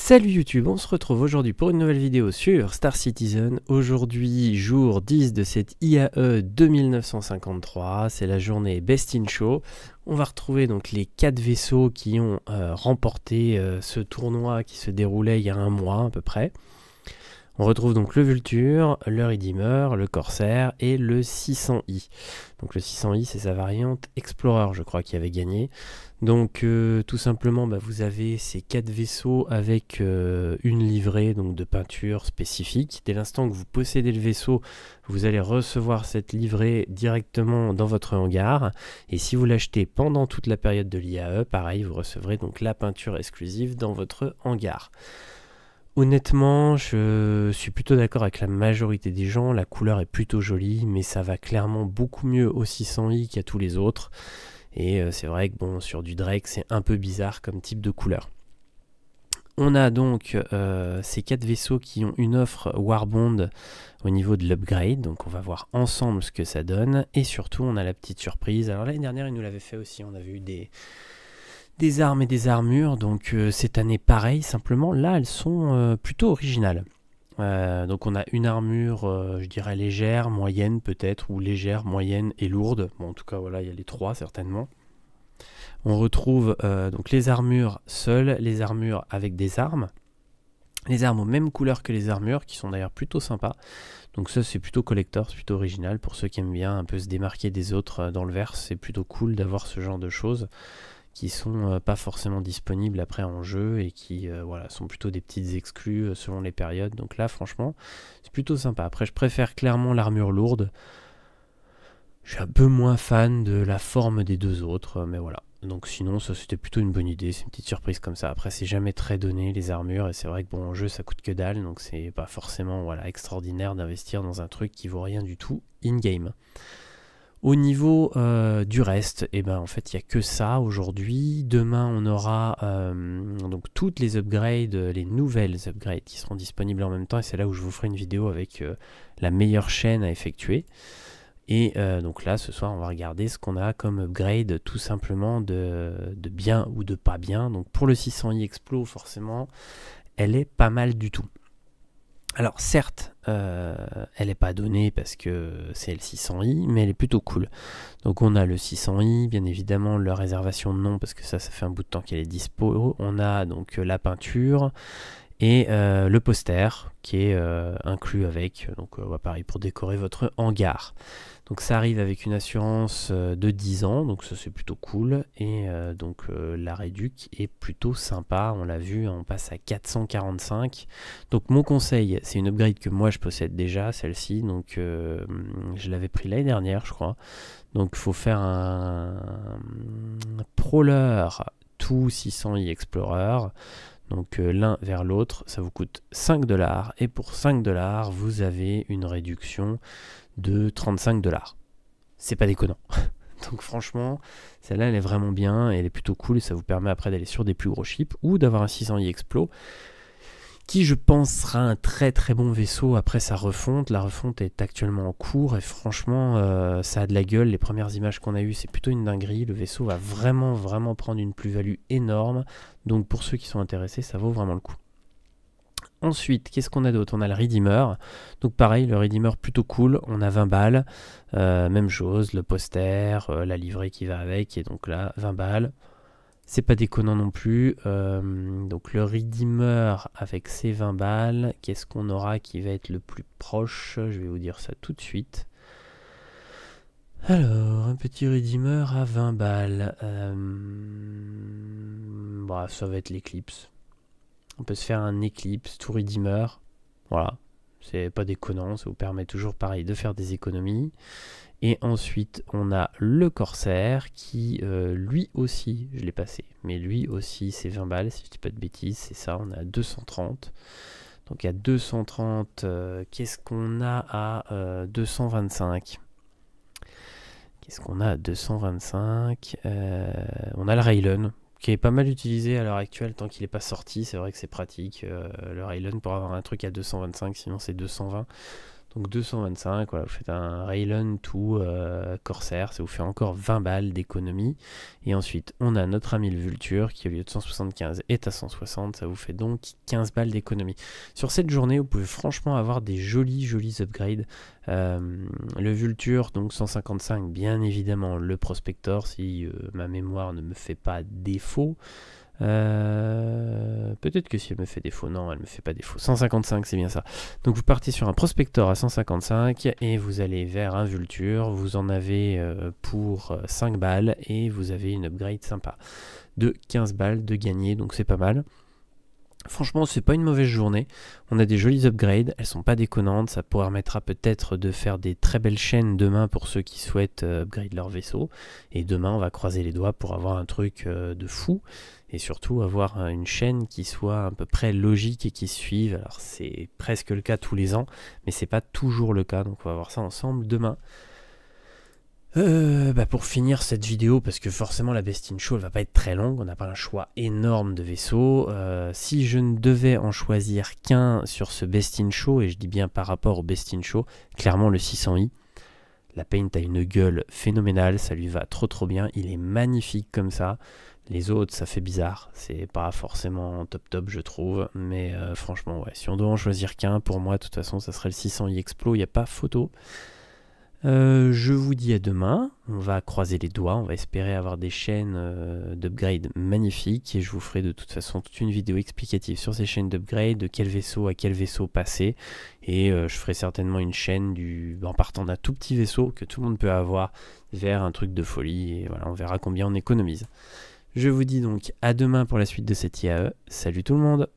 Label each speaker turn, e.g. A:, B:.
A: Salut YouTube, on se retrouve aujourd'hui pour une nouvelle vidéo sur Star Citizen. Aujourd'hui, jour 10 de cette IAE 2953, c'est la journée Best in Show. On va retrouver donc les 4 vaisseaux qui ont remporté ce tournoi qui se déroulait il y a un mois à peu près. On retrouve donc le Vulture, le Redeemer, le Corsair et le 600i. Donc le 600i c'est sa variante Explorer je crois qui avait gagné. Donc tout simplement vous avez ces 4 vaisseaux avec une livrée donc, de peinture spécifique. Dès l'instant que vous possédez le vaisseau, vous allez recevoir cette livrée directement dans votre hangar. Et si vous l'achetez pendant toute la période de l'IAE, pareil, vous recevrez donc la peinture exclusive dans votre hangar. Honnêtement, je suis plutôt d'accord avec la majorité des gens, la couleur est plutôt jolie, mais ça va clairement beaucoup mieux au 600i qu'à tous les autres. Et c'est vrai que bon, sur du Drake, c'est un peu bizarre comme type de couleur. On a donc ces 4 vaisseaux qui ont une offre Warbond au niveau de l'upgrade, donc on va voir ensemble ce que ça donne. Et surtout, on a la petite surprise. Alors l'année dernière, ils nous l'avaient fait aussi, on avait eu des armes et des armures, donc cette année pareil, simplement là elles sont plutôt originales. Donc on a une armure, je dirais légère, moyenne peut-être, ou légère, moyenne et lourde. Bon en tout cas voilà, il y a les 3 certainement. On retrouve donc les armures seules, les armures avec des armes. Les armes aux mêmes couleurs que les armures, qui sont d'ailleurs plutôt sympas. Donc ça c'est plutôt collector, c'est plutôt original. Pour ceux qui aiment bien un peu se démarquer des autres dans le vert, c'est plutôt cool d'avoir ce genre de choses qui sont pas forcément disponibles après en jeu et qui voilà, sont plutôt des petites exclus selon les périodes. Donc là franchement c'est plutôt sympa. Après je préfère clairement l'armure lourde. Je suis un peu moins fan de la forme des deux autres, mais voilà. Donc sinon ça c'était plutôt une bonne idée, c'est une petite surprise comme ça. Après c'est jamais très donné les armures et c'est vrai que bon en jeu ça coûte que dalle, donc c'est pas forcément voilà, extraordinaire d'investir dans un truc qui vaut rien du tout in-game. Au niveau du reste, en fait, il n'y a que ça aujourd'hui. Demain, on aura donc toutes les upgrades, les nouvelles upgrades qui seront disponibles en même temps. Et c'est là où je vous ferai une vidéo avec la meilleure chaîne à effectuer. Et donc là, ce soir, on va regarder ce qu'on a comme upgrade tout simplement de bien ou de pas bien. Donc pour le 600i Explo, forcément, elle est pas mal du tout. Alors certes, elle n'est pas donnée parce que c'est le 600i, mais elle est plutôt cool. Donc on a le 600i, bien évidemment, la réservation de nom, parce que ça fait un bout de temps qu'elle est dispo. On a donc la peinture et le poster qui est inclus avec, donc pareil, pour décorer votre hangar. Donc ça arrive avec une assurance de 10 ans, donc ça c'est plutôt cool. Et donc la réduc est plutôt sympa, on l'a vu, on passe à 445. Donc mon conseil, c'est une upgrade que moi je possède déjà, celle-ci. Donc je l'avais pris l'année dernière je crois. Donc il faut faire un Prowler to 600i Explorer. Donc l'un vers l'autre, ça vous coûte 5 $. Et pour 5 $, vous avez une réduction de 35 $. C'est pas déconnant. Donc franchement, celle-là, elle est vraiment bien. Et elle est plutôt cool. Et ça vous permet après d'aller sur des plus gros chips. Ou d'avoir un 600i Explo. Qui, je pense, sera un très très bon vaisseau après sa refonte. La refonte est actuellement en cours. Et franchement, ça a de la gueule. Les premières images qu'on a eues, c'est plutôt une dinguerie. Le vaisseau va vraiment vraiment prendre une plus-value énorme. Donc pour ceux qui sont intéressés, ça vaut vraiment le coup. Ensuite, qu'est-ce qu'on a d'autre? On a le Redeemer. Donc pareil, le Redeemer plutôt cool. On a 20 balles. Même chose, le poster, la livrée qui va avec. Et donc là, 20 balles. C'est pas déconnant non plus. Donc le Redeemer avec ses 20 balles. Qu'est-ce qu'on aura qui va être le plus proche? Je vais vous dire ça tout de suite. Alors, un petit Redeemer à 20 balles. Ça va être l'Eclipse. On peut se faire un Eclipse tout Redeemer. Voilà, c'est pas déconnant, ça vous permet toujours pareil de faire des économies. Et ensuite on a le Corsair qui lui aussi, je l'ai passé, mais lui aussi c'est 20 balles si je dis pas de bêtises, c'est ça, on a 230. Donc à 230, qu'est-ce qu'on a à 225? Qu'est-ce qu'on a à 225? On a le Raylan, qui est pas mal utilisé à l'heure actuelle tant qu'il n'est pas sorti. C'est vrai que c'est pratique le Raylan pour avoir un truc à 225, sinon c'est 220. Donc 225, voilà, vous faites un Raylan tout Corsair, ça vous fait encore 20 balles d'économie. Et ensuite, on a notre ami le Vulture qui, au lieu de 175, est à 160, ça vous fait donc 15 balles d'économie. Sur cette journée, vous pouvez franchement avoir des jolis upgrades. Le Vulture, donc 155, bien évidemment, le Prospector, si ma mémoire ne me fait pas défaut. Peut-être que si elle me fait défaut, non, elle me fait pas défaut. 155, c'est bien ça. Donc vous partez sur un Prospector à 155 et vous allez vers un Vulture. Vous en avez pour 5 balles et vous avez une upgrade sympa de 15 balles de gagner, donc c'est pas mal. Franchement, c'est pas une mauvaise journée. On a des jolies upgrades, elles sont pas déconnantes. Ça permettra peut-être de faire des très belles chaînes demain pour ceux qui souhaitent upgrade leur vaisseau. Et demain, on va croiser les doigts pour avoir un truc de fou. Et surtout, avoir une chaîne qui soit à peu près logique et qui suive. Alors, c'est presque le cas tous les ans, mais c'est pas toujours le cas. Donc, on va voir ça ensemble demain. Pour finir cette vidéo, parce que forcément la Best in Show elle va pas être très longue, on n'a pas un choix énorme de vaisseaux. Si je ne devais en choisir qu'un sur ce Best in Show, et je dis bien par rapport au Best in Show, clairement le 600i. La Paint a une gueule phénoménale, ça lui va trop bien, il est magnifique comme ça. Les autres ça fait bizarre, c'est pas forcément top je trouve, mais franchement ouais, si on doit en choisir qu'un, pour moi de toute façon ça serait le 600i Explo, il n'y a pas photo. Je vous dis à demain, on va croiser les doigts, on va espérer avoir des chaînes d'upgrade magnifiques et je vous ferai de toute façon toute une vidéo explicative sur ces chaînes d'upgrade, de quel vaisseau à quel vaisseau passer et je ferai certainement une chaîne en partant d'un tout petit vaisseau que tout le monde peut avoir vers un truc de folie et voilà, on verra combien on économise. Je vous dis donc à demain pour la suite de cette IAE, salut tout le monde!